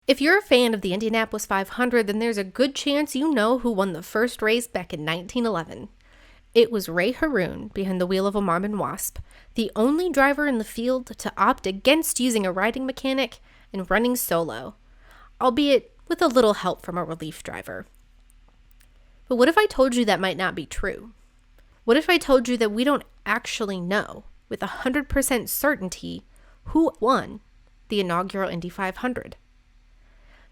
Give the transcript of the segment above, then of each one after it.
If you're a fan of the Indianapolis 500, then there's a good chance you know who won the first race back in 1911. It was Ray Harroun behind the wheel of a Marmon Wasp, the only driver in the field to opt against using a riding mechanic and running solo, albeit with a little help from a relief driver. But what if I told you that might not be true? What if I told you that we don't actually know, with 100% certainty, who won the inaugural Indy 500?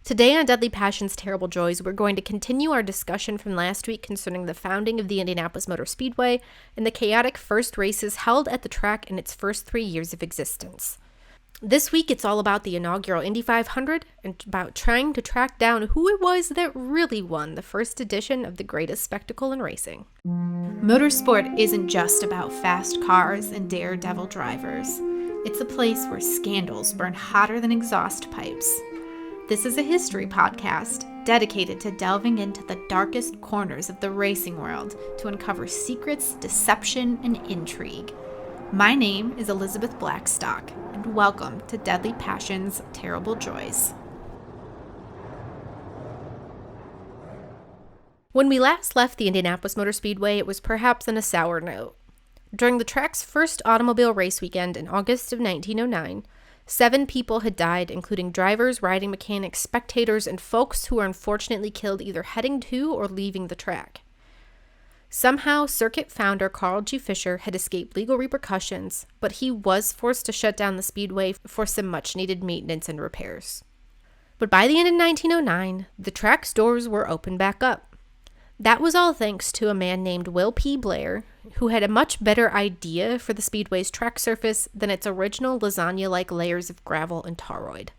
Today on Deadly Passions, Terrible Joys, we're going to continue our discussion from last week concerning the founding of the Indianapolis Motor Speedway and the chaotic first races held at the track in its first 3 years of existence. This week, it's all about the inaugural Indy 500 and about trying to track down who it was that really won the first edition of the greatest spectacle in racing. Motorsport isn't just about fast cars and daredevil drivers. It's a place where scandals burn hotter than exhaust pipes. This is a history podcast dedicated to delving into the darkest corners of the racing world to uncover secrets, deception, and intrigue. My name is Elizabeth Blackstock, and welcome to Deadly Passions, Terrible Joys. When we last left the Indianapolis Motor Speedway, it was perhaps on a sour note. During the track's first automobile race weekend in August of 1909, 7 people had died, including drivers, riding mechanics, spectators, and folks who were unfortunately killed either heading to or leaving the track. Somehow, circuit founder Carl G. Fisher had escaped legal repercussions, but he was forced to shut down the speedway for some much-needed maintenance and repairs. But by the end of 1909, the track's doors were opened back up. That was all thanks to a man named Will P. Blair, who had a much better idea for the speedway's track surface than its original lasagna-like layers of gravel and toroid.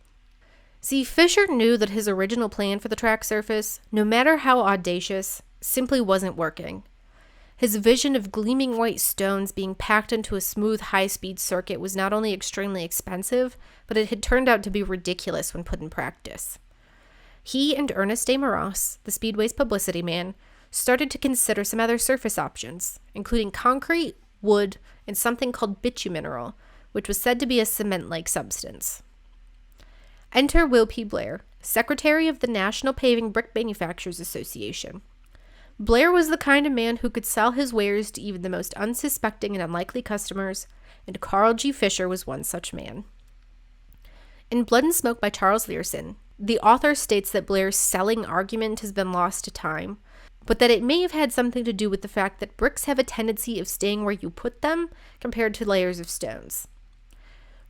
See, Fisher knew that his original plan for the track surface, no matter how audacious, simply wasn't working. His vision of gleaming white stones being packed into a smooth, high-speed circuit was not only extremely expensive, but it had turned out to be ridiculous when put in practice. He and Ernest A. Moross, the Speedway's publicity man, started to consider some other surface options, including concrete, wood, and something called bitumineral, which was said to be a cement-like substance. Enter Will P. Blair, Secretary of the National Paving Brick Manufacturers Association. Blair was the kind of man who could sell his wares to even the most unsuspecting and unlikely customers, and Carl G. Fisher was one such man. In Blood and Smoke by Charles Learson, the author states that Blair's selling argument has been lost to time, but that it may have had something to do with the fact that bricks have a tendency of staying where you put them compared to layers of stones.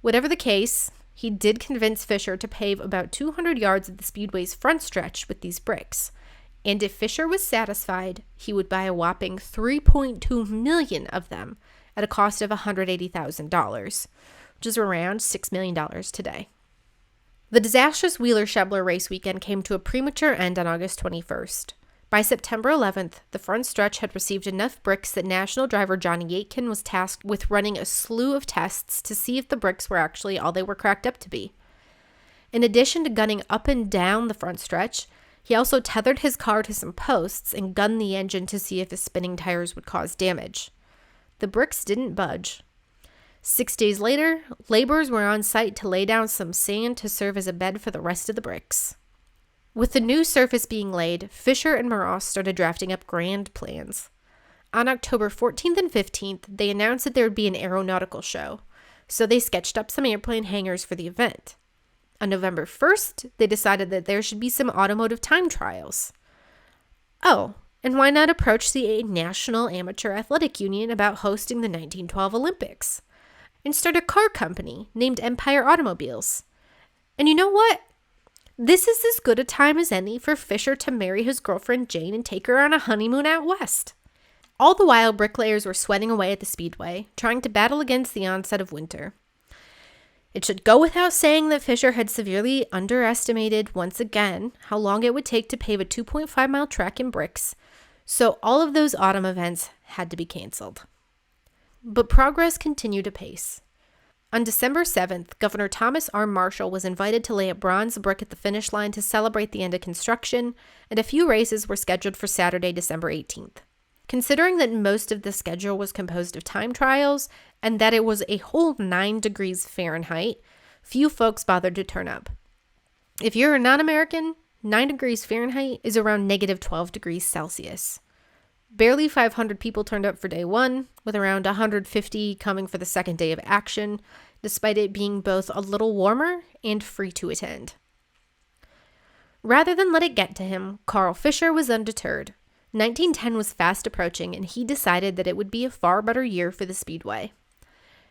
Whatever the case, he did convince Fisher to pave about 200 yards of the speedway's front stretch with these bricks, and if Fisher was satisfied, he would buy a whopping 3.2 million of them at a cost of $180,000, which is around $6 million today. The disastrous Wheeler-Shebler race weekend came to a premature end on August 21st. By September 11th, the front stretch had received enough bricks that national driver Johnny Aitken was tasked with running a slew of tests to see if the bricks were actually all they were cracked up to be. In addition to gunning up and down the front stretch, he also tethered his car to some posts and gunned the engine to see if his spinning tires would cause damage. The bricks didn't budge. 6 days later, laborers were on site to lay down some sand to serve as a bed for the rest of the bricks. With the new surface being laid, Fisher and Moross started drafting up grand plans. On October 14th and 15th, they announced that there would be an aeronautical show, so they sketched up some airplane hangars for the event. On November 1st, they decided that there should be some automotive time trials. Oh, and why not approach the National Amateur Athletic Union about hosting the 1912 Olympics? And start a car company named Empire Automobiles. And you know what? This is as good a time as any for Fisher to marry his girlfriend Jane and take her on a honeymoon out west. All the while, bricklayers were sweating away at the speedway, trying to battle against the onset of winter. It should go without saying that Fisher had severely underestimated, once again, how long it would take to pave a 2.5-mile track in bricks, so all of those autumn events had to be canceled. But progress continued apace. On December 7th, Governor Thomas R. Marshall was invited to lay a bronze brick at the finish line to celebrate the end of construction, and a few races were scheduled for Saturday, December 18th. Considering that most of the schedule was composed of time trials, and that it was a whole 9 degrees Fahrenheit, few folks bothered to turn up. If you're a non-American, 9 degrees Fahrenheit is around negative 12 degrees Celsius. Barely 500 people turned up for day one, with around 150 coming for the second day of action, despite it being both a little warmer and free to attend. Rather than let it get to him, Carl Fisher was undeterred. 1910 was fast approaching, and he decided that it would be a far better year for the Speedway.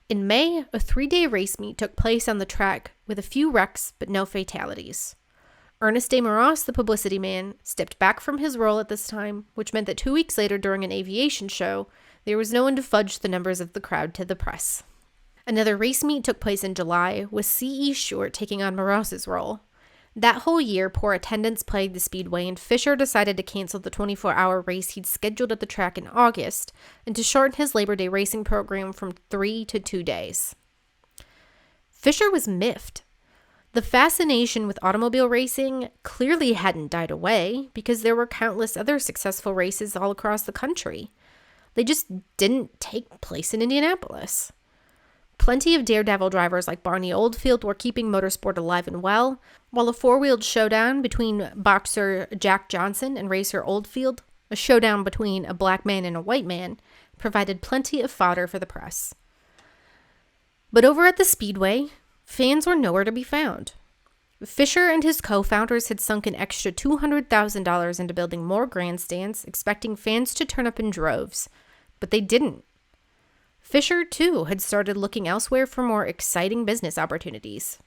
In May, a 3-day race meet took place on the track with a few wrecks but no fatalities. Ernest de Moras, the publicity man, stepped back from his role at this time, which meant that 2 weeks later during an aviation show, there was no one to fudge the numbers of the crowd to the press. Another race meet took place in July, with C.E. Short taking on Moras's role. That whole year, poor attendance plagued the Speedway, and Fisher decided to cancel the 24-hour race he'd scheduled at the track in August and to shorten his Labor Day racing program from 3 to 2 days. Fisher was miffed. The fascination with automobile racing clearly hadn't died away because there were countless other successful races all across the country. They just didn't take place in Indianapolis. Plenty of daredevil drivers like Barney Oldfield were keeping motorsport alive and well, while a four-wheeled showdown between boxer Jack Johnson and racer Oldfield, a showdown between a black man and a white man, provided plenty of fodder for the press. But over at the Speedway, fans were nowhere to be found. Fisher and his co-founders had sunk an extra $200,000 into building more grandstands, expecting fans to turn up in droves, but they didn't. Fisher, too, had started looking elsewhere for more exciting business opportunities.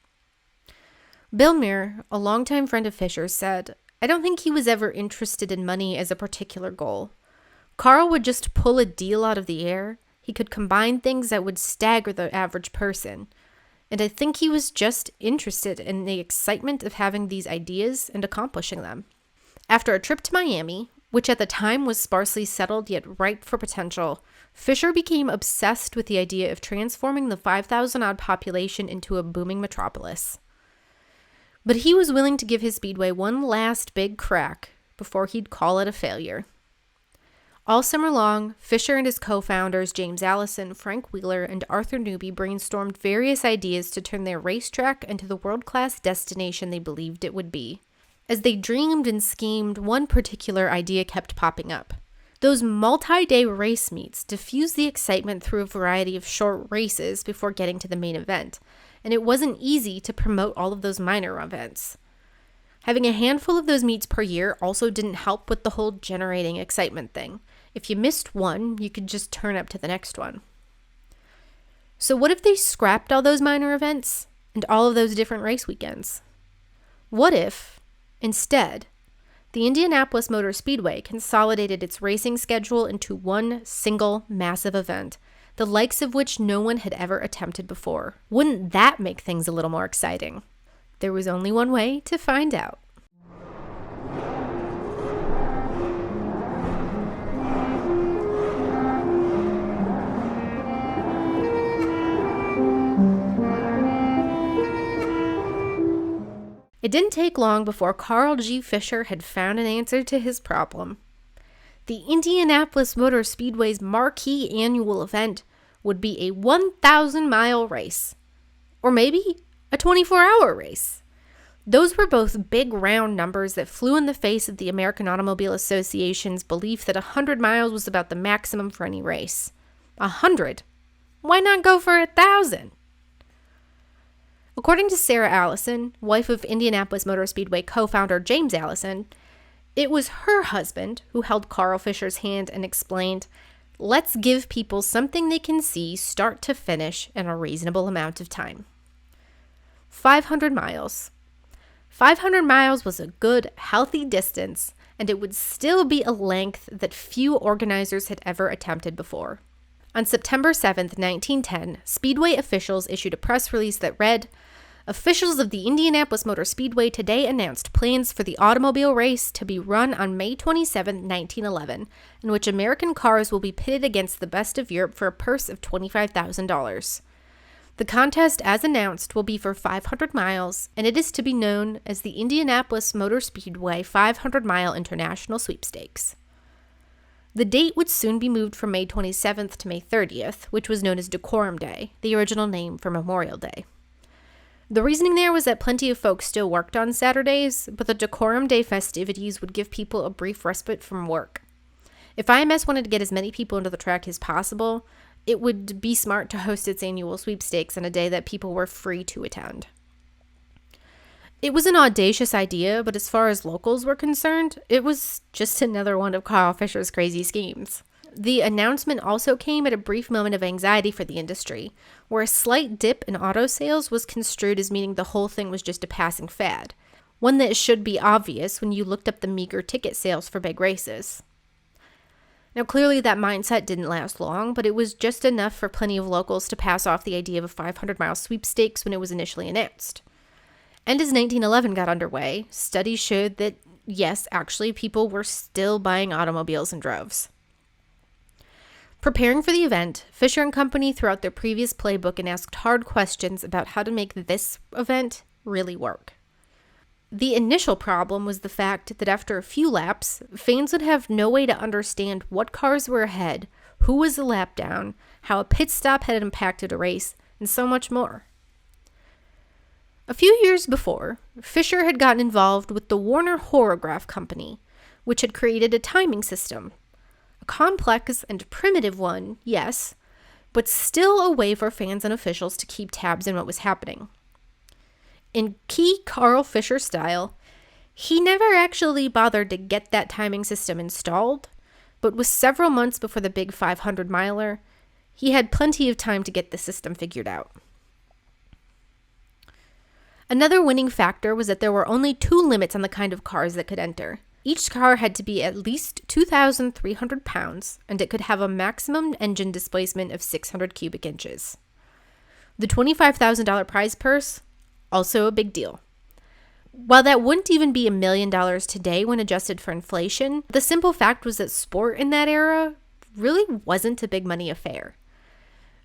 Bill Muir, a longtime friend of Fisher's, said, "I don't think he was ever interested in money as a particular goal. Carl would just pull a deal out of the air. He could combine things that would stagger the average person. And I think he was just interested in the excitement of having these ideas and accomplishing them." After a trip to Miami, which at the time was sparsely settled yet ripe for potential, Fisher became obsessed with the idea of transforming the 5,000-odd population into a booming metropolis. But he was willing to give his Speedway one last big crack before he'd call it a failure. All summer long, Fisher and his co-founders James Allison, Frank Wheeler, and Arthur Newby brainstormed various ideas to turn their racetrack into the world-class destination they believed it would be. As they dreamed and schemed, one particular idea kept popping up. Those multi-day race meets diffused the excitement through a variety of short races before getting to the main event, and it wasn't easy to promote all of those minor events. Having a handful of those meets per year also didn't help with the whole generating excitement thing. If you missed one, you could just turn up to the next one. So what if they scrapped all those minor events and all of those different race weekends? What if, instead, the Indianapolis Motor Speedway consolidated its racing schedule into one single massive event, the likes of which no one had ever attempted before? Wouldn't that make things a little more exciting? There was only one way to find out. It didn't take long before Carl G. Fisher had found an answer to his problem. The Indianapolis Motor Speedway's marquee annual event would be a 1,000-mile race, or maybe a 24-hour race. Those were both big round numbers that flew in the face of the American Automobile Association's belief that 100 miles was about the maximum for any race. 100? Why not go for 1,000? According to Sarah Allison, wife of Indianapolis Motor Speedway co-founder James Allison, it was her husband who held Carl Fisher's hand and explained, "Let's give people something they can see start to finish in a reasonable amount of time." 500 miles. 500 miles was a good, healthy distance, and it would still be a length that few organizers had ever attempted before. On September 7th, 1910, Speedway officials issued a press release that read, "Officials of the Indianapolis Motor Speedway today announced plans for the automobile race to be run on May 27, 1911, in which American cars will be pitted against the best of Europe for a purse of $25,000. The contest, as announced, will be for 500 miles, and it is to be known as the Indianapolis Motor Speedway 500-Mile International Sweepstakes." The date would soon be moved from May 27th to May 30th, which was known as Decorum Day, the original name for Memorial Day. The reasoning there was that plenty of folks still worked on Saturdays, but the Decorum Day festivities would give people a brief respite from work. If IMS wanted to get as many people into the track as possible, it would be smart to host its annual sweepstakes on a day that people were free to attend. It was an audacious idea, but as far as locals were concerned, it was just another one of Carl Fisher's crazy schemes. The announcement also came at a brief moment of anxiety for the industry, where a slight dip in auto sales was construed as meaning the whole thing was just a passing fad, one that should be obvious when you looked up the meager ticket sales for big races. Now, clearly that mindset didn't last long, but it was just enough for plenty of locals to pass off the idea of a 500-mile sweepstakes when it was initially announced. And as 1911 got underway, studies showed that, yes, actually, people were still buying automobiles in droves. Preparing for the event, Fisher and Company threw out their previous playbook and asked hard questions about how to make this event really work. The initial problem was the fact that after a few laps, fans would have no way to understand what cars were ahead, who was a lap down, how a pit stop had impacted a race, and so much more. A few years before, Fisher had gotten involved with the Warner Horograph Company, which had created a timing system. A complex and primitive one, yes, but still a way for fans and officials to keep tabs on what was happening. In key Carl Fisher style, he never actually bothered to get that timing system installed, but with several months before the big 500-miler, he had plenty of time to get the system figured out. Another winning factor was that there were only 2 limits on the kind of cars that could enter. Each car had to be at least 2,300 pounds, and it could have a maximum engine displacement of 600 cubic inches. The $25,000 prize purse, also a big deal. While that wouldn't even be $1 million today when adjusted for inflation, the simple fact was that sport in that era really wasn't a big money affair.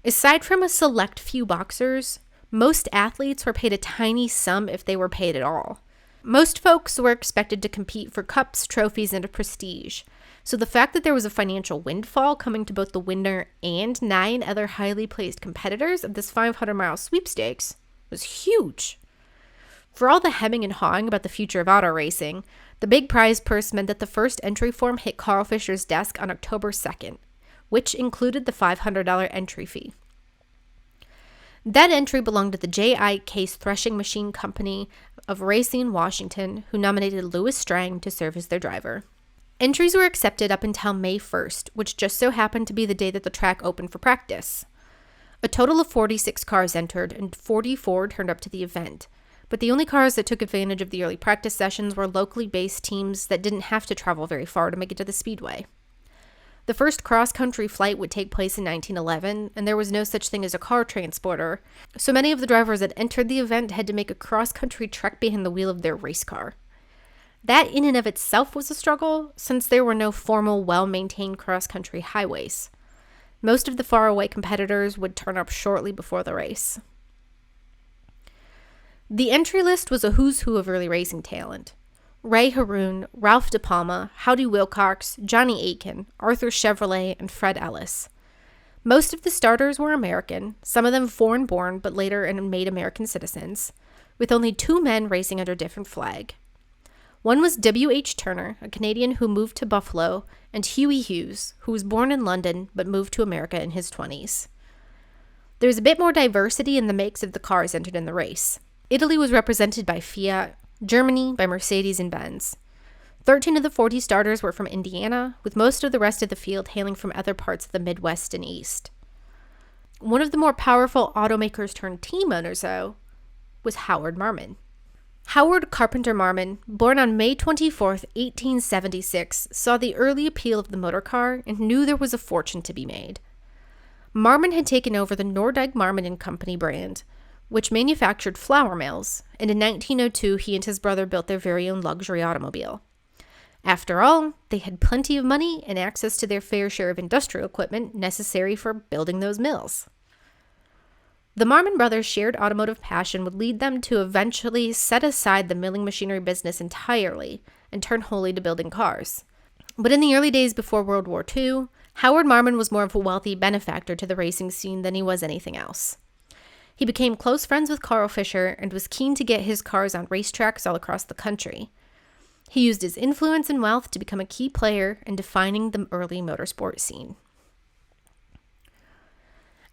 Aside from a select few boxers, most athletes were paid a tiny sum if they were paid at all. Most folks were expected to compete for cups, trophies, and prestige, so the fact that there was a financial windfall coming to both the winner and 9 other highly placed competitors of this 500-mile sweepstakes was huge. For all the hemming and hawing about the future of auto racing, the big prize purse meant that the first entry form hit Carl Fisher's desk on October 2nd, which included the $500 entry fee. That entry belonged to the J.I. Case Threshing Machine Company of Racine, Washington, who nominated Louis Strang to serve as their driver. Entries were accepted up until May 1st, which just so happened to be the day that the track opened for practice. A total of 46 cars entered, and 44 turned up to the event, but the only cars that took advantage of the early practice sessions were locally based teams that didn't have to travel very far to make it to the speedway. The first cross-country flight would take place in 1911, and there was no such thing as a car transporter, so many of the drivers that entered the event had to make a cross-country trek behind the wheel of their race car. That in and of itself was a struggle, since there were no formal, well-maintained cross-country highways. Most of the faraway competitors would turn up shortly before the race. The entry list was a who's who of early racing talent. Ray Harroun, Ralph De Palma, Howdy Wilcox, Johnny Aitken, Arthur Chevrolet, and Fred Ellis. Most of the starters were American, some of them foreign-born but later made American citizens, with only 2 men racing under a different flag. One was W.H. Turner, a Canadian who moved to Buffalo, and Huey Hughes, who was born in London but moved to America in his 20s. There was a bit more diversity in the makes of the cars entered in the race. Italy was represented by Fiat, Germany by Mercedes and Benz. 13 of the 40 starters were from Indiana, with most of the rest of the field hailing from other parts of the Midwest and East. One of the more powerful automakers turned team owners, though, was Howard Marmon. Howard Carpenter Marmon, born on May 24, 1876, saw the early appeal of the motor car and knew there was a fortune to be made. Marmon had taken over the Nordyke Marmon & Company brand, which manufactured flour mills, and in 1902 he and his brother built their very own luxury automobile. After all, they had plenty of money and access to their fair share of industrial equipment necessary for building those mills. The Marmon brothers' shared automotive passion would lead them to eventually set aside the milling machinery business entirely and turn wholly to building cars. But in the early days before World War II, Howard Marmon was more of a wealthy benefactor to the racing scene than he was anything else. He became close friends with Carl Fisher and was keen to get his cars on racetracks all across the country. He used his influence and wealth to become a key player in defining the early motorsport scene.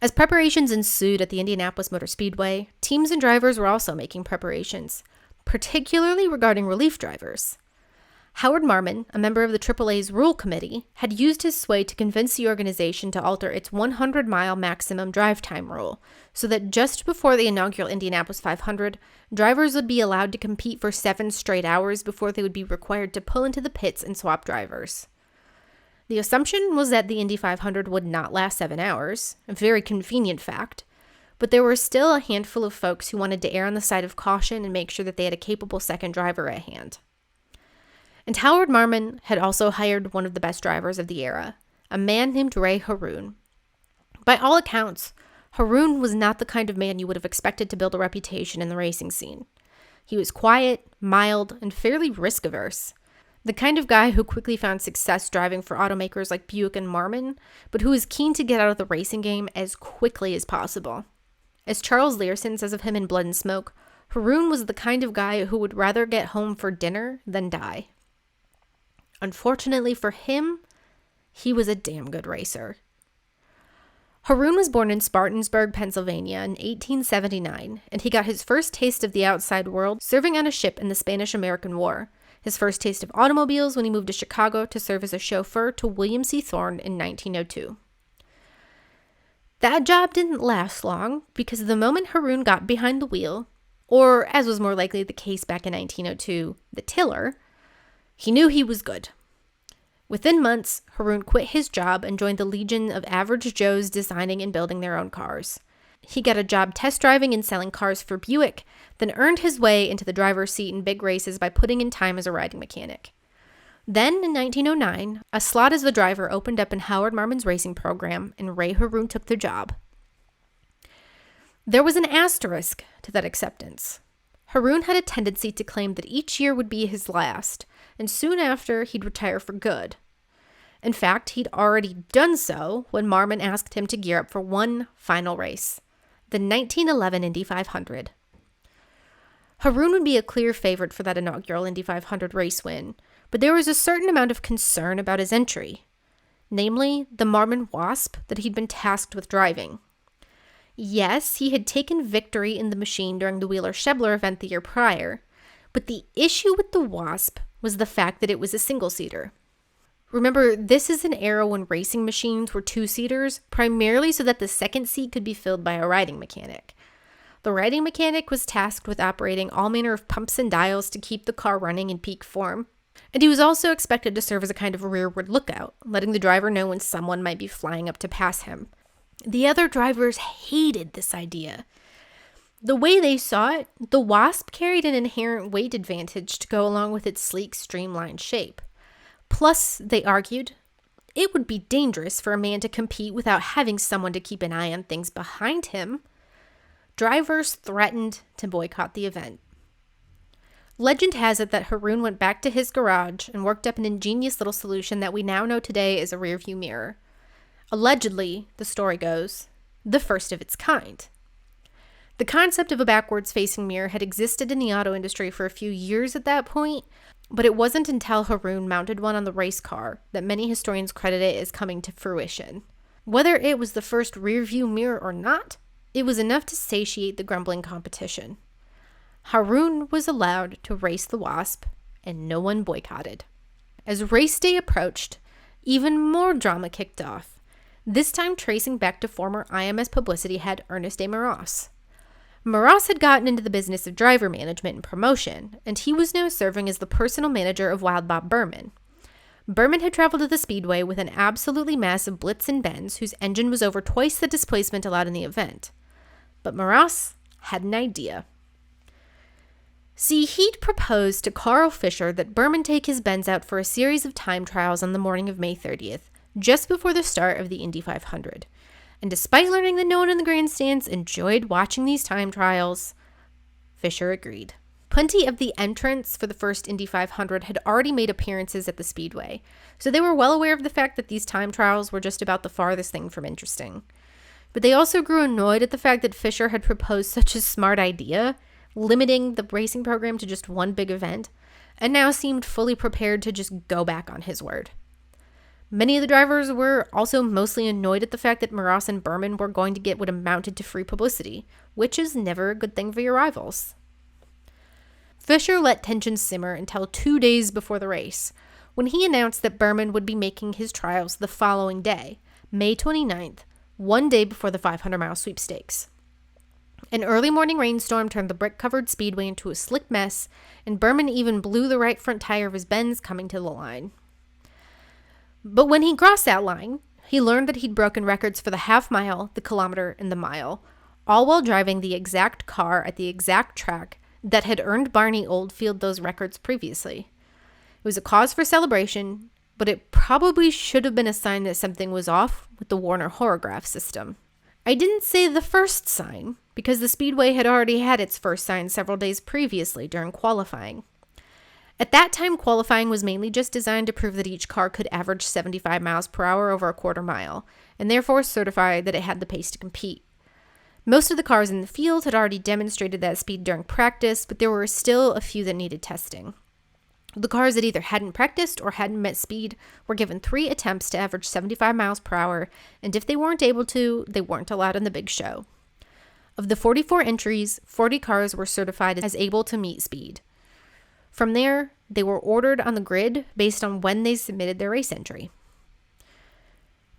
As preparations ensued at the Indianapolis Motor Speedway, teams and drivers were also making preparations, particularly regarding relief drivers. Howard Marmon, a member of the AAA's Rule Committee, had used his sway to convince the organization to alter its 100-mile maximum drive time rule, so that just before the inaugural Indianapolis 500, drivers would be allowed to compete for 7 straight hours before they would be required to pull into the pits and swap drivers. The assumption was that the Indy 500 would not last 7 hours, a very convenient fact, but there were still a handful of folks who wanted to err on the side of caution and make sure that they had a capable second driver at hand. And Howard Marmon had also hired one of the best drivers of the era, a man named Ray Harroun. By all accounts, Harroun was not the kind of man you would have expected to build a reputation in the racing scene. He was quiet, mild, and fairly risk-averse. The kind of guy who quickly found success driving for automakers like Buick and Marmon, but who was keen to get out of the racing game as quickly as possible. As Charles Learson says of him in Blood and Smoke, Harroun was the kind of guy who would rather get home for dinner than die. Unfortunately for him, he was a damn good racer. Harroun was born in Spartanburg, Pennsylvania in 1879, and he got his first taste of the outside world serving on a ship in the Spanish-American War, his first taste of automobiles when he moved to Chicago to serve as a chauffeur to William C. Thorne in 1902. That job didn't last long, because the moment Harroun got behind the wheel, or as was more likely the case back in 1902, the tiller, he knew he was good. Within months, Harroun quit his job and joined the legion of average Joes designing and building their own cars. He got a job test driving and selling cars for Buick, then earned his way into the driver's seat in big races by putting in time as a riding mechanic. Then, in 1909, a slot as the driver opened up in Howard Marmon's racing program, and Ray Harroun took the job. There was an asterisk to that acceptance. Harroun had a tendency to claim that each year would be his last, and soon after, he'd retire for good. In fact, he'd already done so when Marmon asked him to gear up for one final race, the 1911 Indy 500. Harroun would be a clear favorite for that inaugural Indy 500 race win, but there was a certain amount of concern about his entry, namely the Marmon Wasp that he'd been tasked with driving. Yes, he had taken victory in the machine during the Wheeler-Shebler event the year prior, but the issue with the Wasp was the fact that it was a single-seater. Remember, this is an era when racing machines were two-seaters, primarily so that the second seat could be filled by a riding mechanic. The riding mechanic was tasked with operating all manner of pumps and dials to keep the car running in peak form, and he was also expected to serve as a kind of rearward lookout, letting the driver know when someone might be flying up to pass him. The other drivers hated this idea. The way they saw it, the Wasp carried an inherent weight advantage to go along with its sleek, streamlined shape. Plus, they argued, it would be dangerous for a man to compete without having someone to keep an eye on things behind him. Drivers threatened to boycott the event. Legend has it that Harroun went back to his garage and worked up an ingenious little solution that we now know today as a rearview mirror. Allegedly, the story goes, the first of its kind. The concept of a backwards-facing mirror had existed in the auto industry for a few years at that point, but it wasn't until Harroun mounted one on the race car that many historians credit it as coming to fruition. Whether it was the first rearview mirror or not, it was enough to satiate the grumbling competition. Harroun was allowed to race the Wasp, and no one boycotted. As race day approached, even more drama kicked off, this time tracing back to former IMS publicity head Ernest A. Moross. Moross had gotten into the business of driver management and promotion, and he was now serving as the personal manager of Wild Bob Berman. Berman had traveled to the Speedway with an absolutely massive Blitzen Benz whose engine was over twice the displacement allowed in the event. But Moross had an idea. See, he'd proposed to Carl Fisher that Berman take his Benz out for a series of time trials on the morning of May 30th, just before the start of the Indy 500. And despite learning that no one in the grandstands enjoyed watching these time trials, Fisher agreed. Plenty of the entrants for the first Indy 500 had already made appearances at the Speedway, so they were well aware of the fact that these time trials were just about the farthest thing from interesting. But they also grew annoyed at the fact that Fisher had proposed such a smart idea, limiting the racing program to just one big event, and now seemed fully prepared to just go back on his word. Many of the drivers were also mostly annoyed at the fact that Moras and Berman were going to get what amounted to free publicity, which is never a good thing for your rivals. Fisher let tensions simmer until 2 days before the race, when he announced that Berman would be making his trials the following day, May 29th, one day before the 500-mile sweepstakes. An early morning rainstorm turned the brick-covered speedway into a slick mess, and Berman even blew the right front tire of his Benz coming to the line. But when he crossed that line, he learned that he'd broken records for the half mile, the kilometer, and the mile, all while driving the exact car at the exact track that had earned Barney Oldfield those records previously. It was a cause for celebration, but it probably should have been a sign that something was off with the Warner horograph system. I didn't say the first sign, because the Speedway had already had its first sign several days previously during qualifying. At that time, qualifying was mainly just designed to prove that each car could average 75 miles per hour over a quarter mile, and therefore certify that it had the pace to compete. Most of the cars in the field had already demonstrated that speed during practice, but there were still a few that needed testing. The cars that either hadn't practiced or hadn't met speed were given 3 attempts to average 75 miles per hour, and if they weren't able to, they weren't allowed in the big show. Of the 44 entries, 40 cars were certified as able to meet speed. From there, they were ordered on the grid based on when they submitted their race entry.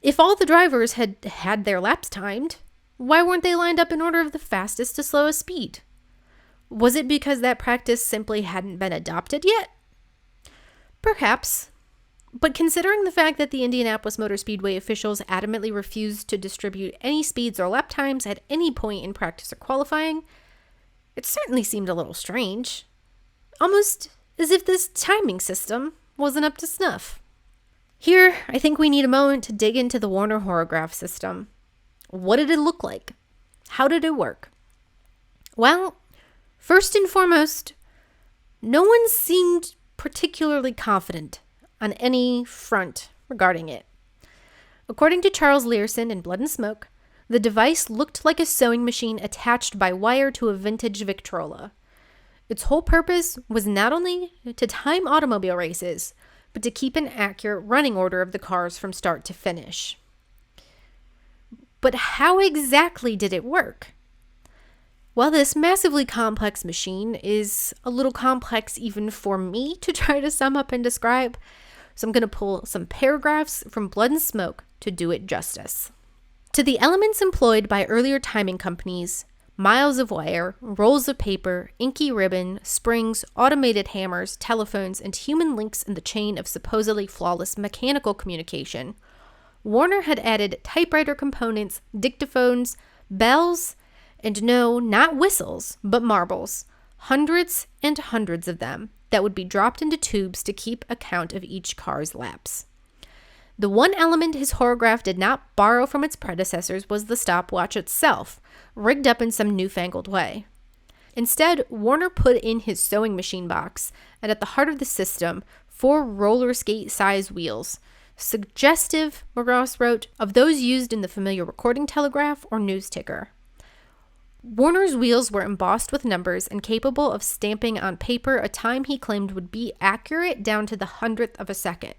If all the drivers had had their laps timed, why weren't they lined up in order of the fastest to slowest speed? Was it because that practice simply hadn't been adopted yet? Perhaps. But considering the fact that the Indianapolis Motor Speedway officials adamantly refused to distribute any speeds or lap times at any point in practice or qualifying, it certainly seemed a little strange. Almost as if this timing system wasn't up to snuff. Here, I think we need a moment to dig into the Warner horograph system. What did it look like? How did it work? Well, first and foremost, no one seemed particularly confident on any front regarding it. According to Charles Learson in Blood and Smoke, the device looked like a sewing machine attached by wire to a vintage Victrola. Its whole purpose was not only to time automobile races, but to keep an accurate running order of the cars from start to finish. But how exactly did it work? Well, this massively complex machine is a little complex even for me to try to sum up and describe, so I'm going to pull some paragraphs from Blood and Smoke to do it justice. To the elements employed by earlier timing companies, miles of wire, rolls of paper, inky ribbon, springs, automated hammers, telephones, and human links in the chain of supposedly flawless mechanical communication, Warner had added typewriter components, dictaphones, bells, and no, not whistles, but marbles, hundreds and hundreds of them that would be dropped into tubes to keep account of each car's laps. The one element his horograph did not borrow from its predecessors was the stopwatch itself, rigged up in some newfangled way. Instead, Warner put in his sewing machine box, and at the heart of the system, 4 roller skate-sized wheels, suggestive, Moras wrote, of those used in the familiar recording telegraph or news ticker. Warner's wheels were embossed with numbers and capable of stamping on paper a time he claimed would be accurate down to the 100th of a second.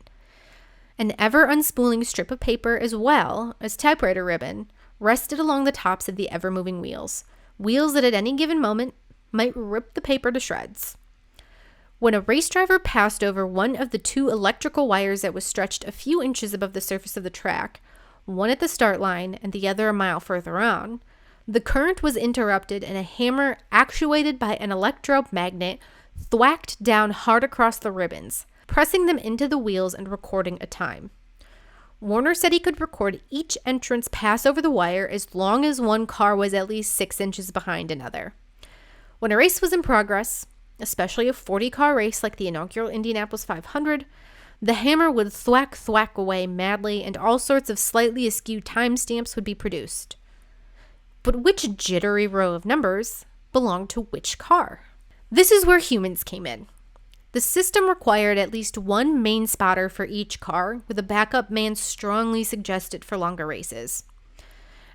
An ever-unspooling strip of paper as well as typewriter ribbon rested along the tops of the ever-moving wheels that at any given moment might rip the paper to shreds. When a race driver passed over one of the 2 electrical wires that was stretched a few inches above the surface of the track, one at the start line and the other a mile further on, the current was interrupted and a hammer actuated by an electromagnet thwacked down hard across the ribbons, pressing them into the wheels and recording a time. Warner said he could record each entrance pass over the wire as long as one car was at least 6 inches behind another. When a race was in progress, especially a 40-car race like the inaugural Indianapolis 500, the hammer would thwack away madly and all sorts of slightly askew timestamps would be produced. But which jittery row of numbers belonged to which car? This is where humans came in. The system required at least one main spotter for each car, with a backup man strongly suggested for longer races.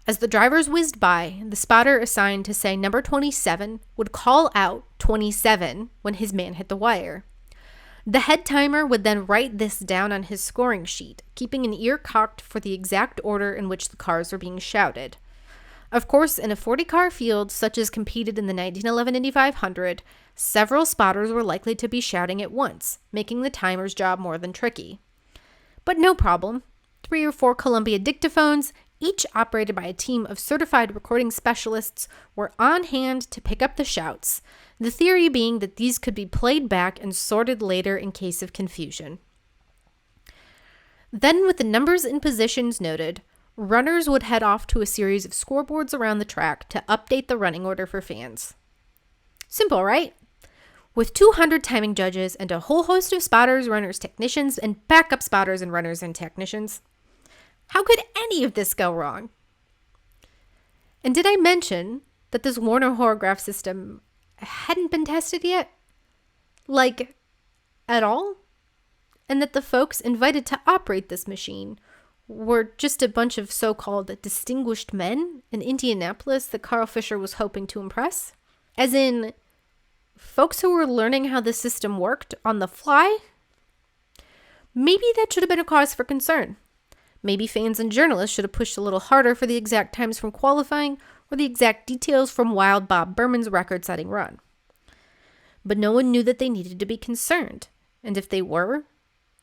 As the drivers whizzed by, the spotter assigned to say number 27 would call out 27 when his man hit the wire. The head timer would then write this down on his scoring sheet, keeping an ear cocked for the exact order in which the cars were being shouted. Of course, in a 40-car field such as competed in the 1911 Indy 500, several spotters were likely to be shouting at once, making the timer's job more than tricky. But no problem. 3 or 4 Columbia dictaphones, each operated by a team of certified recording specialists, were on hand to pick up the shouts, the theory being that these could be played back and sorted later in case of confusion. Then, with the numbers and positions noted, runners would head off to a series of scoreboards around the track to update the running order for fans. Simple, right? With 200 timing judges and a whole host of spotters, runners, technicians, and backup spotters and runners and technicians, how could any of this go wrong? And did I mention that this Warner horograph system hadn't been tested yet? Like, at all? And that the folks invited to operate this machine were just a bunch of so-called distinguished men in Indianapolis that Carl Fisher was hoping to impress? As in, folks who were learning how the system worked on the fly? Maybe that should have been a cause for concern. Maybe fans and journalists should have pushed a little harder for the exact times from qualifying or the exact details from Wild Bob Berman's record-setting run. But no one knew that they needed to be concerned, and if they were,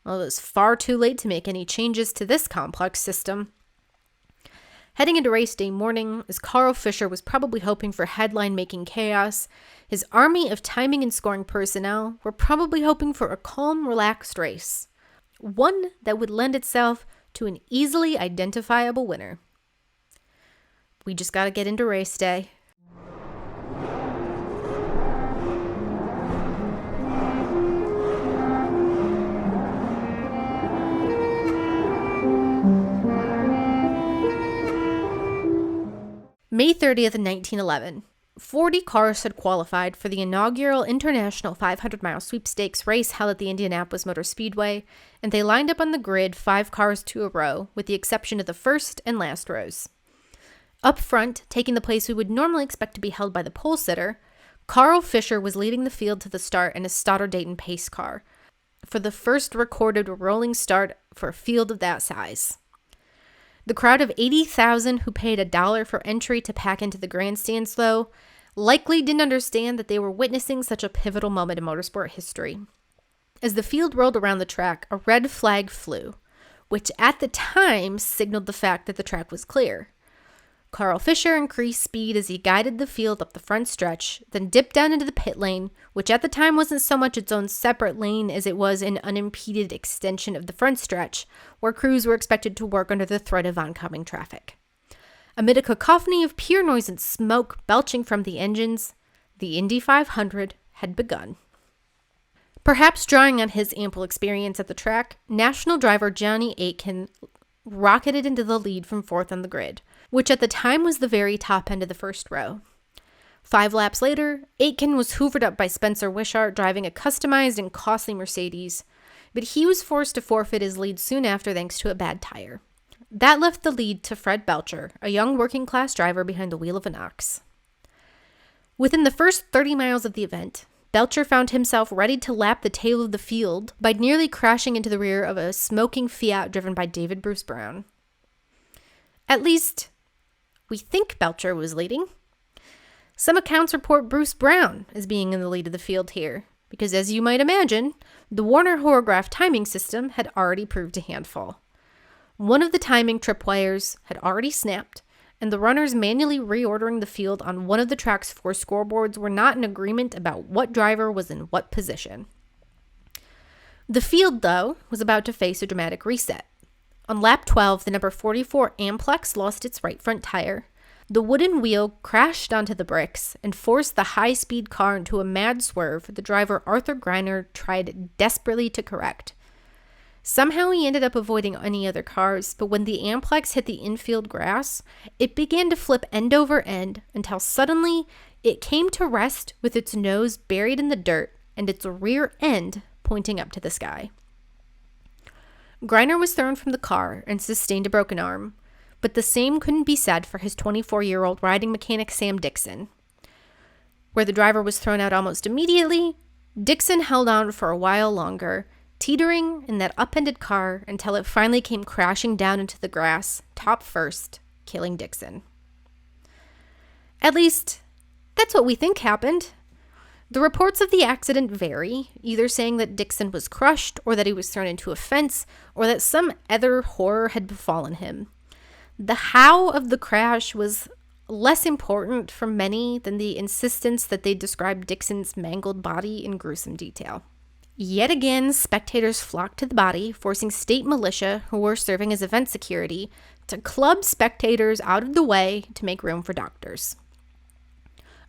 well, it was far too late to make any changes to this complex system. Heading into race day morning, as Carl Fisher was probably hoping for headline-making chaos, his army of timing and scoring personnel were probably hoping for a calm, relaxed race, one that would lend itself to an easily identifiable winner. We just gotta get into race day. May 30th, 1911. 40 cars had qualified for the inaugural International 500-mile sweepstakes race held at the Indianapolis Motor Speedway, and they lined up on the grid 5 cars to a row, with the exception of the first and last rows. Up front, taking the place we would normally expect to be held by the pole sitter, Carl Fisher was leading the field to the start in a Stoddard-Dayton pace car, for the first recorded rolling start for a field of that size. The crowd of 80,000 who paid $1 for entry to pack into the grandstands, though, likely didn't understand that they were witnessing such a pivotal moment in motorsport history. As the field rolled around the track, a red flag flew, which at the time signaled the fact that the track was clear. Carl Fisher increased speed as he guided the field up the front stretch, then dipped down into the pit lane, which at the time wasn't so much its own separate lane as it was an unimpeded extension of the front stretch, where crews were expected to work under the threat of oncoming traffic. Amid a cacophony of pure noise and smoke belching from the engines, the Indy 500 had begun. Perhaps drawing on his ample experience at the track, national driver Johnny Aitken rocketed into the lead from 4th on the grid, which at the time was the very top end of the first row. 5 laps later, Aitken was hoovered up by Spencer Wishart driving a customized and costly Mercedes, but he was forced to forfeit his lead soon after thanks to a bad tire. That left the lead to Fred Belcher, a young working-class driver behind the wheel of an ox. Within the first 30 miles of the event, Belcher found himself ready to lap the tail of the field by nearly crashing into the rear of a smoking Fiat driven by David Bruce Brown. At least, we think Belcher was leading. Some accounts report Bruce Brown as being in the lead of the field here, because as you might imagine, the Warner horograph timing system had already proved a handful. One of the timing tripwires had already snapped, and the runners manually reordering the field on one of the track's 4 scoreboards were not in agreement about what driver was in what position. The field, though, was about to face a dramatic reset. On lap 12, the number 44 Amplex lost its right front tire. The wooden wheel crashed onto the bricks and forced the high-speed car into a mad swerve the driver Arthur Greiner tried desperately to correct. Somehow he ended up avoiding any other cars, but when the Amplex hit the infield grass, it began to flip end over end until suddenly it came to rest with its nose buried in the dirt and its rear end pointing up to the sky. Greiner was thrown from the car and sustained a broken arm, But the same couldn't be said for his 24-year-old riding mechanic Sam Dixon. Where the driver was thrown out almost immediately, Dixon held on for a while longer, teetering in that upended car until it finally came crashing down into the grass, top first, killing Dixon. At least, that's what we think happened. The reports of the accident vary, either saying that Dixon was crushed, or that he was thrown into a fence, or that some other horror had befallen him. The how of the crash was less important for many than the insistence that they describe Dixon's mangled body in gruesome detail. Yet again, spectators flocked to the body, forcing state militia, who were serving as event security, to club spectators out of the way to make room for doctors.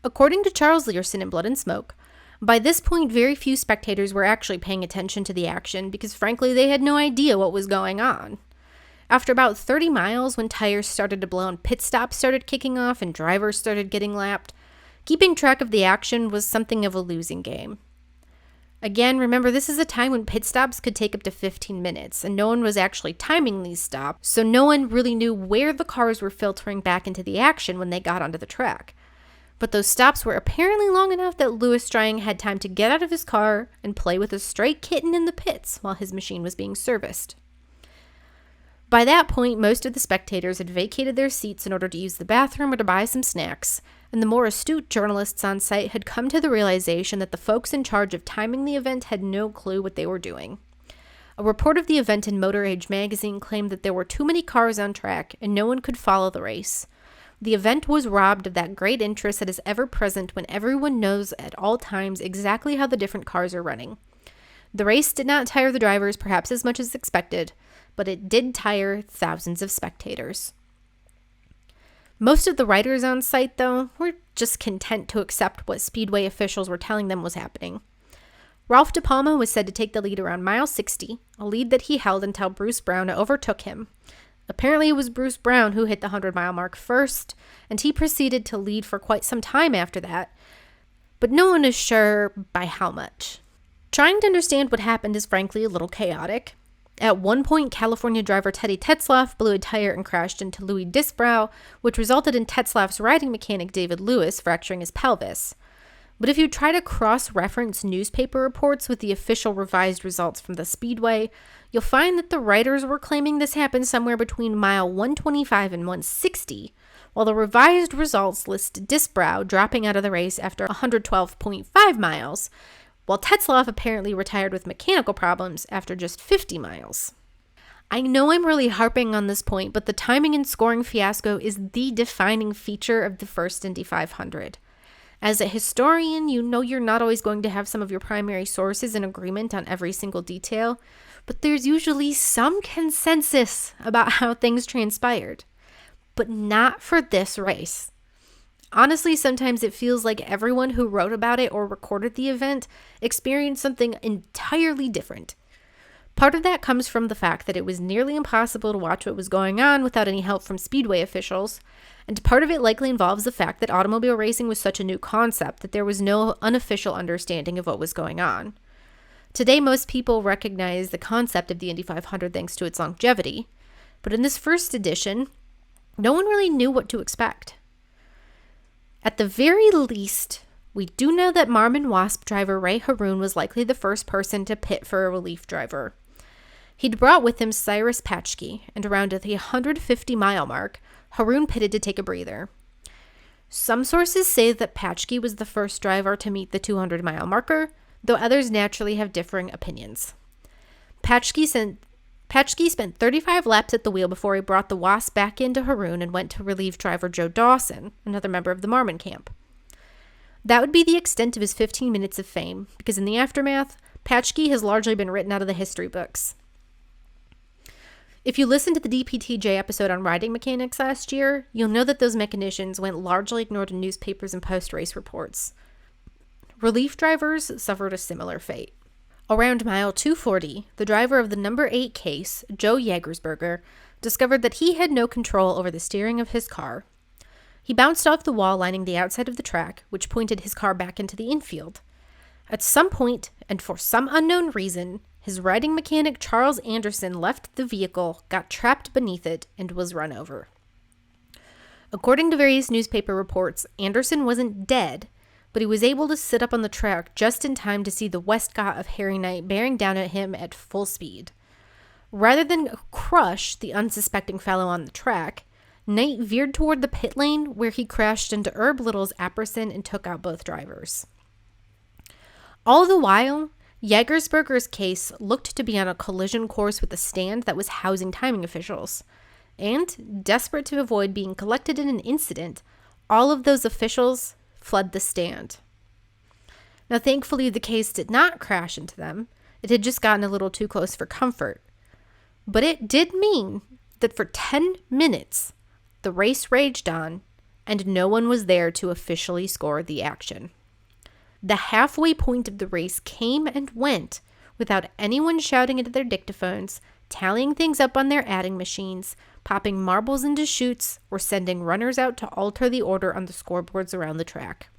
According to Charles Learson in Blood and Smoke, by this point very few spectators were actually paying attention to the action because frankly they had no idea what was going on. After about 30 miles, when tires started to blow and pit stops started kicking off and drivers started getting lapped, keeping track of the action was something of a losing game. Again, remember, this is a time when pit stops could take up to 15 minutes, and no one was actually timing these stops, so no one really knew where the cars were filtering back into the action when they got onto the track. But those stops were apparently long enough that Louis Strang had time to get out of his car and play with a stray kitten in the pits while his machine was being serviced. By that point, most of the spectators had vacated their seats in order to use the bathroom or to buy some snacks, and the more astute journalists on site had come to the realization that the folks in charge of timing the event had no clue what they were doing. A report of the event in Motor Age magazine claimed that there were too many cars on track and no one could follow the race. The event was robbed of that great interest that is ever present when everyone knows at all times exactly how the different cars are running. The race did not tire the drivers perhaps as much as expected, but it did tire thousands of spectators. Most of the riders on site, though, were just content to accept what Speedway officials were telling them was happening. Ralph De Palma was said to take the lead around mile 60, a lead that he held until Bruce Brown overtook him. Apparently it was Bruce Brown who hit the 100-mile mark first, and he proceeded to lead for quite some time after that, but no one is sure by how much. Trying to understand what happened is frankly a little chaotic. At one point, California driver Teddy Tetzlaff blew a tire and crashed into Louis Disbrow, which resulted in Tetzlaff's riding mechanic David Lewis fracturing his pelvis. But if you try to cross-reference newspaper reports with the official revised results from the Speedway, you'll find that the writers were claiming this happened somewhere between mile 125 and 160, while the revised results list Disbrow dropping out of the race after 112.5 miles, while Tetzlaff apparently retired with mechanical problems after just 50 miles. I know I'm really harping on this point, but the timing and scoring fiasco is the defining feature of the first Indy 500. As a historian, you know you're not always going to have some of your primary sources in agreement on every single detail, but there's usually some consensus about how things transpired. But not for this race. Honestly, sometimes it feels like everyone who wrote about it or recorded the event experienced something entirely different. Part of that comes from the fact that it was nearly impossible to watch what was going on without any help from Speedway officials, and part of it likely involves the fact that automobile racing was such a new concept that there was no unofficial understanding of what was going on. Today, most people recognize the concept of the Indy 500 thanks to its longevity, but in this first edition, no one really knew what to expect. At the very least, we do know that Marmon Wasp driver Ray Harroun was likely the first person to pit for a relief driver. He'd brought with him Cyrus Patchke, and around the 150-mile mark, Harroun pitted to take a breather. Some sources say that Patchke was the first driver to meet the 200-mile marker, though others naturally have differing opinions. Patchke spent 35 laps at the wheel before he brought the Wasp back into Harroun and went to relieve driver Joe Dawson, another member of the Marmon camp. That would be the extent of his 15 minutes of fame, because in the aftermath, Patchke has largely been written out of the history books. If you listened to the DPTJ episode on riding mechanics last year, you'll know that those mechanicians went largely ignored in newspapers and post-race reports. Relief drivers suffered a similar fate. Around mile 240, the driver of the number 8 case, Joe Jägersberger, discovered that he had no control over the steering of his car. He bounced off the wall lining the outside of the track, which pointed his car back into the infield. At some point, and for some unknown reason, his riding mechanic Charles Anderson left the vehicle, got trapped beneath it, and was run over. According to various newspaper reports, Anderson wasn't dead, but he was able to sit up on the track just in time to see the Westcott of Harry Knight bearing down at him at full speed. Rather than crush the unsuspecting fellow on the track, Knight veered toward the pit lane where he crashed into Herb Little's Apperson and took out both drivers. All the while, Jägersberger's case looked to be on a collision course with the stand that was housing timing officials. And, desperate to avoid being collected in an incident, all of those officials fled the stand. Now, thankfully, the case did not crash into them. It had just gotten a little too close for comfort. But it did mean that for 10 minutes, the race raged on, and no one was there to officially score the action. The halfway point of the race came and went without anyone shouting into their dictaphones, tallying things up on their adding machines, popping marbles into chutes, or sending runners out to alter the order on the scoreboards around the track.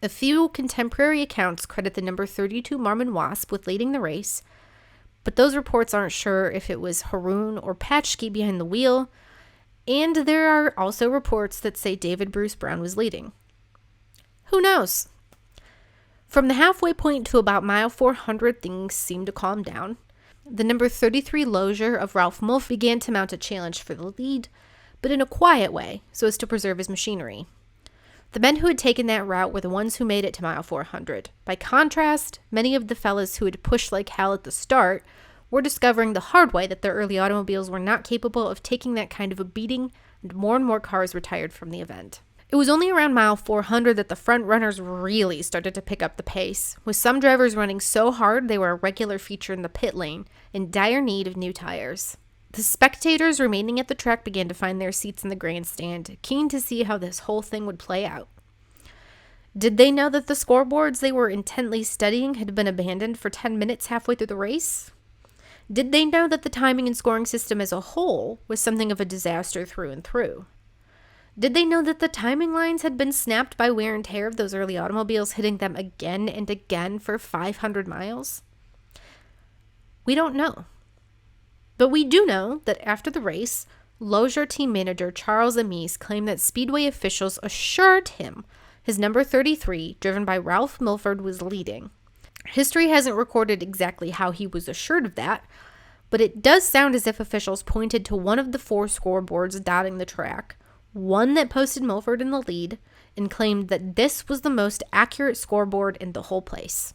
A few contemporary accounts credit the number 32 Marmon Wasp with leading the race, but those reports aren't sure if it was Harroun or Patchke behind the wheel, and there are also reports that say David Bruce Brown was leading. Who knows? From the halfway point to about mile 400, things seemed to calm down. The number 33 Lozier of Ralph Mulf began to mount a challenge for the lead, but in a quiet way, so as to preserve his machinery. The men who had taken that route were the ones who made it to mile 400. By contrast, many of the fellas who had pushed like hell at the start were discovering the hard way that their early automobiles were not capable of taking that kind of a beating, and more cars retired from the event. It was only around mile 400 that the front runners really started to pick up the pace, with some drivers running so hard they were a regular feature in the pit lane, in dire need of new tires. The spectators remaining at the track began to find their seats in the grandstand, keen to see how this whole thing would play out. Did they know that the scoreboards they were intently studying had been abandoned for 10 minutes halfway through the race? Did they know that the timing and scoring system as a whole was something of a disaster through and through? Did they know that the timing lines had been snapped by wear and tear of those early automobiles hitting them again and again for 500 miles? We don't know. But we do know that after the race, Lozier team manager Charles Amis claimed that Speedway officials assured him his number 33, driven by Ralph Milford, was leading. History hasn't recorded exactly how he was assured of that, but it does sound as if officials pointed to one of the 4 scoreboards dotting the track, one that posted Milford in the lead, and claimed that this was the most accurate scoreboard in the whole place.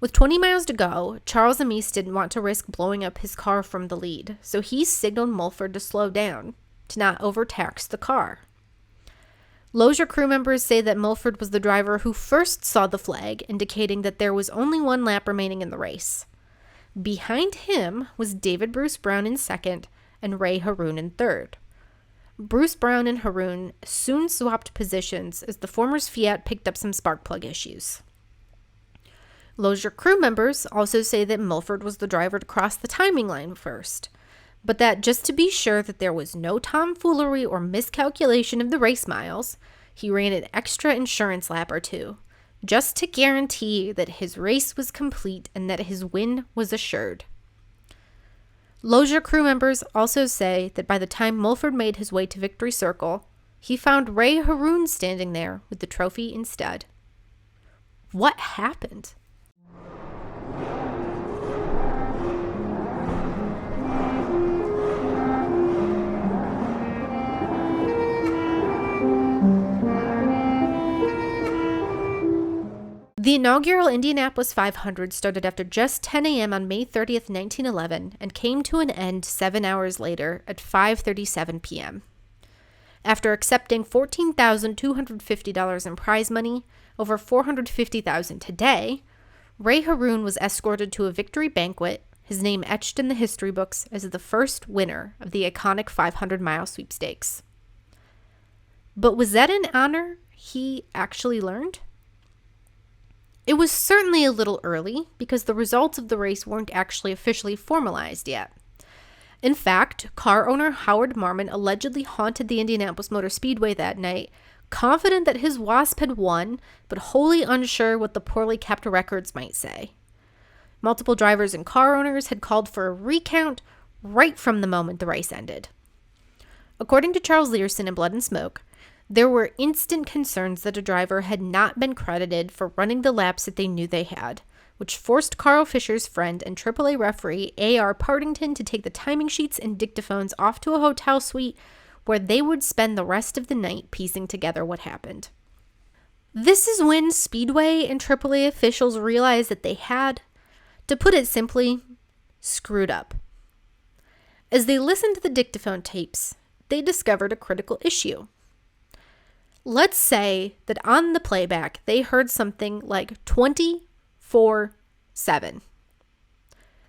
With 20 miles to go, Charles Amis didn't want to risk blowing up his car from the lead, so he signaled Mulford to slow down, to not overtax the car. Lozier crew members say that Mulford was the driver who first saw the flag, indicating that there was only 1 lap remaining in the race. Behind him was David Bruce Brown in second and Ray Harroun in third. Bruce Brown and Harroun soon swapped positions as the former's Fiat picked up some spark plug issues. Lozier crew members also say that Mulford was the driver to cross the timing line first, but that just to be sure that there was no tomfoolery or miscalculation of the race miles, he ran an extra insurance lap or 2, just to guarantee that his race was complete and that his win was assured. Lozier crew members also say that by the time Mulford made his way to Victory Circle, he found Ray Harroun standing there with the trophy instead. What happened? The inaugural Indianapolis 500 started after just 10 a.m. on May 30th, 1911, and came to an end 7 hours later at 5:37 p.m. After accepting $14,250 in prize money, over $450,000 today, Ray Harroun was escorted to a victory banquet, his name etched in the history books as the first winner of the iconic 500-mile sweepstakes. But was that an honor he actually learned? It was certainly a little early because the results of the race weren't actually officially formalized yet. In fact, car owner Howard Marmon allegedly haunted the Indianapolis Motor Speedway that night, confident that his Wasp had won, but wholly unsure what the poorly kept records might say. Multiple drivers and car owners had called for a recount right from the moment the race ended. According to Charles Learson in Blood and Smoke, there were instant concerns that a driver had not been credited for running the laps that they knew they had, which forced Carl Fisher's friend and AAA referee A.R. Partington to take the timing sheets and dictaphones off to a hotel suite where they would spend the rest of the night piecing together what happened. This is when Speedway and AAA officials realized that they had, to put it simply, screwed up. As they listened to the dictaphone tapes, they discovered a critical issue. Let's say that on the playback, they heard something like 24/7.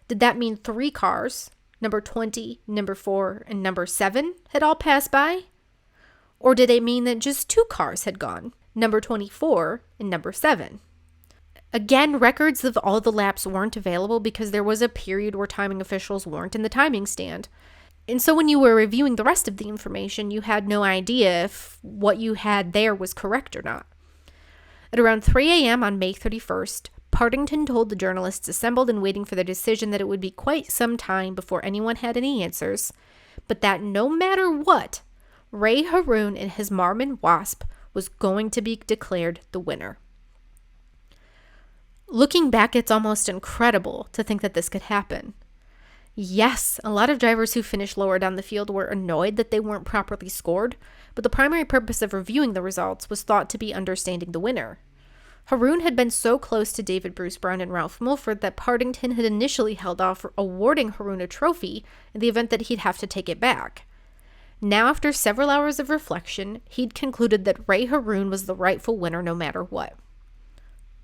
Did that mean 3 cars, number 20, number 4, and number 7 had all passed by? Or did it mean that just 2 cars had gone, number 24 and number 7? Again, records of all the laps weren't available because there was a period where timing officials weren't in the timing stand. And so when you were reviewing the rest of the information, you had no idea if what you had there was correct or not. At around 3 a.m. on May 31st, Partington told the journalists assembled and waiting for their decision that it would be quite some time before anyone had any answers, but that no matter what, Ray Harroun and his Marmon Wasp was going to be declared the winner. Looking back, it's almost incredible to think that this could happen. Yes, a lot of drivers who finished lower down the field were annoyed that they weren't properly scored, but the primary purpose of reviewing the results was thought to be understanding the winner. Harroun had been so close to David Bruce Brown and Ralph Mulford that Partington had initially held off awarding Harroun a trophy in the event that he'd have to take it back. Now, after several hours of reflection, he'd concluded that Ray Harroun was the rightful winner no matter what.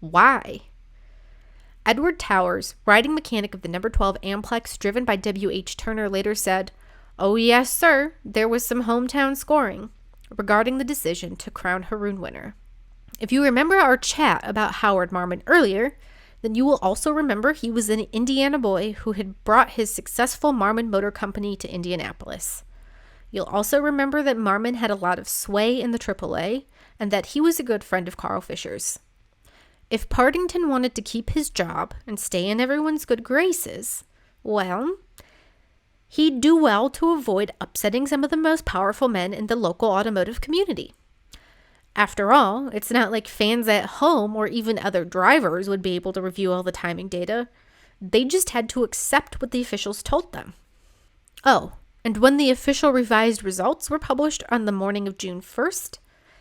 Why? Edward Towers, riding mechanic of the number 12 Amplex driven by W.H. Turner, later said, "Oh yes, sir, there was some hometown scoring," regarding the decision to crown Harroun winner. If you remember our chat about Howard Marmon earlier, then you will also remember he was an Indiana boy who had brought his successful Marmon Motor Company to Indianapolis. You'll also remember that Marmon had a lot of sway in the AAA and that he was a good friend of Carl Fisher's. If Partington wanted to keep his job and stay in everyone's good graces, well, he'd do well to avoid upsetting some of the most powerful men in the local automotive community. After all, it's not like fans at home or even other drivers would be able to review all the timing data. They just had to accept what the officials told them. Oh, and when the official revised results were published on the morning of June 1st,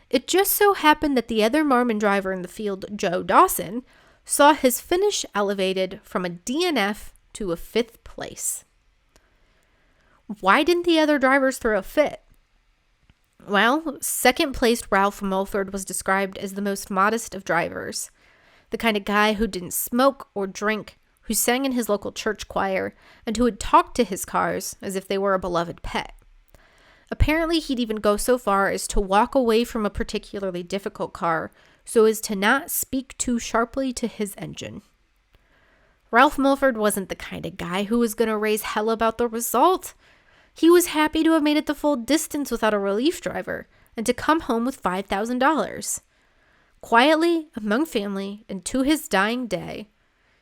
it just so happened that the other Marmon driver in the field, Joe Dawson, saw his finish elevated from a DNF to a 5th place. Why didn't the other drivers throw a fit? Well, second-placed Ralph Mulford was described as the most modest of drivers, the kind of guy who didn't smoke or drink, who sang in his local church choir, and who would talk to his cars as if they were a beloved pet. Apparently, he'd even go so far as to walk away from a particularly difficult car so as to not speak too sharply to his engine. Ralph Mulford wasn't the kind of guy who was going to raise hell about the result. He was happy to have made it the full distance without a relief driver and to come home with $5,000. Quietly, among family, and to his dying day,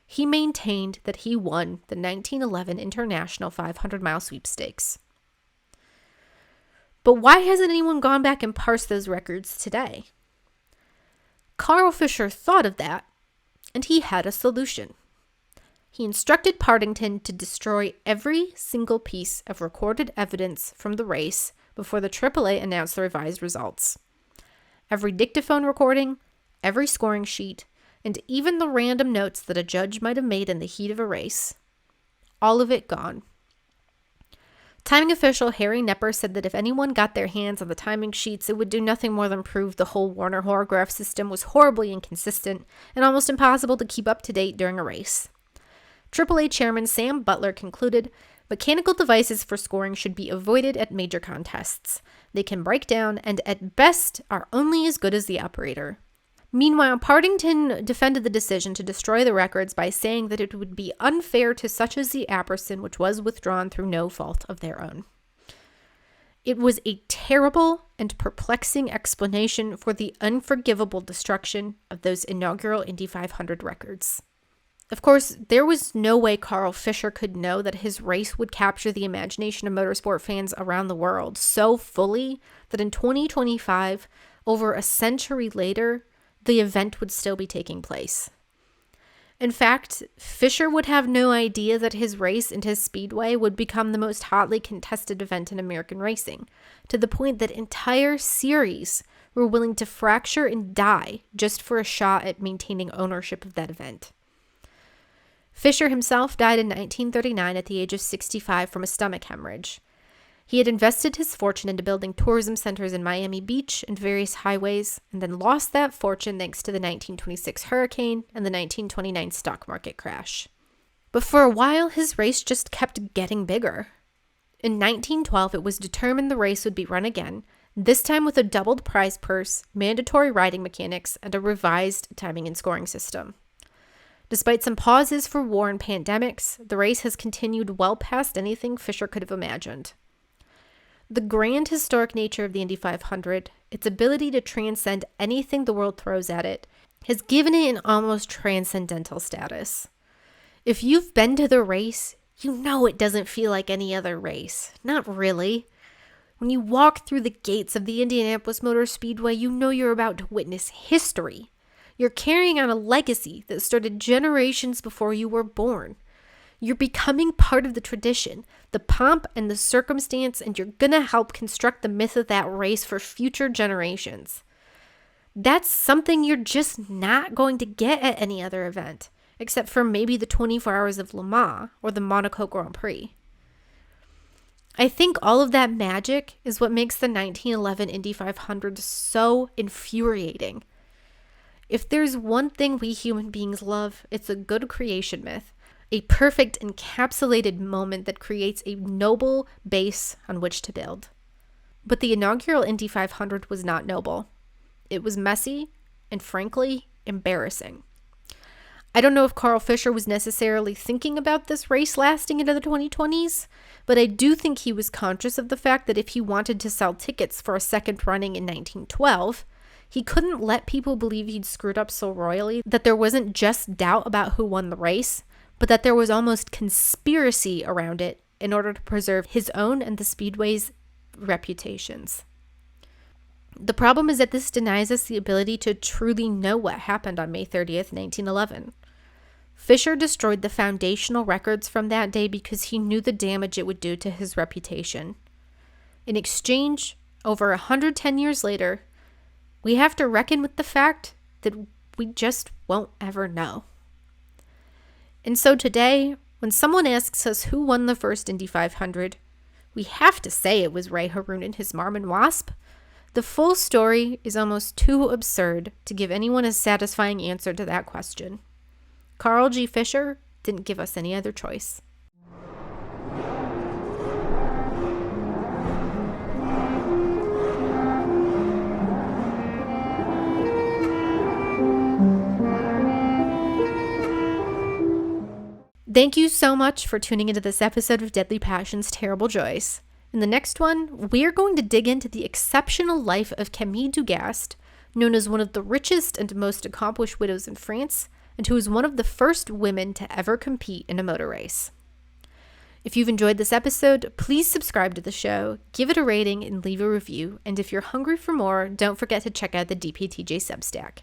he maintained that he won the 1911 International 500-mile sweepstakes. But why hasn't anyone gone back and parsed those records today? Carl Fisher thought of that, and he had a solution. He instructed Partington to destroy every single piece of recorded evidence from the race before the AAA announced the revised results. Every dictaphone recording, every scoring sheet, and even the random notes that a judge might have made in the heat of a race. All of it gone. Timing official Harry Nepper said that if anyone got their hands on the timing sheets, it would do nothing more than prove the whole Warner horograph system was horribly inconsistent and almost impossible to keep up to date during a race. AAA Chairman Sam Butler concluded, "Mechanical devices for scoring should be avoided at major contests. They can break down and at best are only as good as the operator." Meanwhile, Partington defended the decision to destroy the records by saying that it would be unfair to such as the Apperson, which was withdrawn through no fault of their own. It was a terrible and perplexing explanation for the unforgivable destruction of those inaugural Indy 500 records. Of course, there was no way Carl Fisher could know that his race would capture the imagination of motorsport fans around the world so fully that in 2025, over a century later, the event would still be taking place. In fact, Fisher would have no idea that his race and his speedway would become the most hotly contested event in American racing, to the point that entire series were willing to fracture and die just for a shot at maintaining ownership of that event. Fisher himself died in 1939 at the age of 65 from a stomach hemorrhage. He had invested his fortune into building tourism centers in Miami Beach and various highways, and then lost that fortune thanks to the 1926 hurricane and the 1929 stock market crash. But for a while, his race just kept getting bigger. In 1912, it was determined the race would be run again, this time with a doubled prize purse, mandatory riding mechanics, and a revised timing and scoring system. Despite some pauses for war and pandemics, the race has continued well past anything Fisher could have imagined. The grand historic nature of the Indy 500, its ability to transcend anything the world throws at it, has given it an almost transcendental status. If you've been to the race, you know it doesn't feel like any other race. Not really. When you walk through the gates of the Indianapolis Motor Speedway, you know you're about to witness history. You're carrying on a legacy that started generations before you were born. You're becoming part of the tradition, the pomp and the circumstance, and you're gonna help construct the myth of that race for future generations. That's something you're just not going to get at any other event, except for maybe the 24 Hours of Le Mans or the Monaco Grand Prix. I think all of that magic is what makes the 1911 Indy 500 so infuriating. If there's one thing we human beings love, it's a good creation myth, a perfect encapsulated moment that creates a noble base on which to build. But the inaugural Indy 500 was not noble. It was messy and, frankly, embarrassing. I don't know if Carl Fisher was necessarily thinking about this race lasting into the 2020s, but I do think he was conscious of the fact that if he wanted to sell tickets for a second running in 1912, he couldn't let people believe he'd screwed up so royally that there wasn't just doubt about who won the race, but that there was almost conspiracy around it in order to preserve his own and the Speedway's reputations. The problem is that this denies us the ability to truly know what happened on May 30th, 1911. Fisher destroyed the foundational records from that day because he knew the damage it would do to his reputation. In exchange, over 110 years later, we have to reckon with the fact that we just won't ever know. And so today, when someone asks us who won the first Indy 500, we have to say it was Ray Harroun and his Marmon Wasp. The full story is almost too absurd to give anyone a satisfying answer to that question. Carl G. Fisher didn't give us any other choice. Thank you so much for tuning into this episode of Deadly Passions, Terrible Joys. In the next one, we are going to dig into the exceptional life of Camille Dugast, known as one of the richest and most accomplished widows in France, and who is one of the first women to ever compete in a motor race. If you've enjoyed this episode, please subscribe to the show, give it a rating, and leave a review. And if you're hungry for more, don't forget to check out the DPTJ Substack.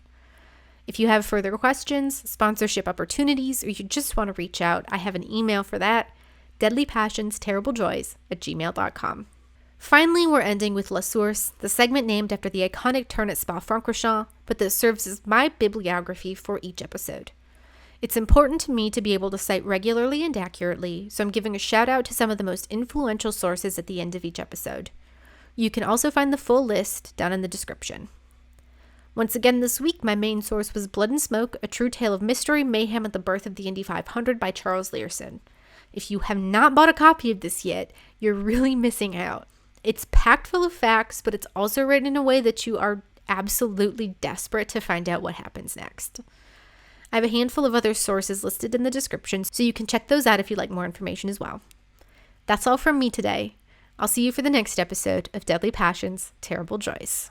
If you have further questions, sponsorship opportunities, or you just want to reach out, I have an email for that, deadlypassionsterriblejoys@gmail.com. Finally, we're ending with La Source, the segment named after the iconic turn at Spa-Francorchamps, but that serves as my bibliography for each episode. It's important to me to be able to cite regularly and accurately, so I'm giving a shout out to some of the most influential sources at the end of each episode. You can also find the full list down in the description. Once again this week, my main source was Blood and Smoke, A True Tale of Mystery, Mayhem, and the Birth of the Indy 500 by Charles Learson. If you have not bought a copy of this yet, you're really missing out. It's packed full of facts, but it's also written in a way that you are absolutely desperate to find out what happens next. I have a handful of other sources listed in the description, so you can check those out if you'd like more information as well. That's all from me today. I'll see you for the next episode of Deadly Passions, Terrible Joys.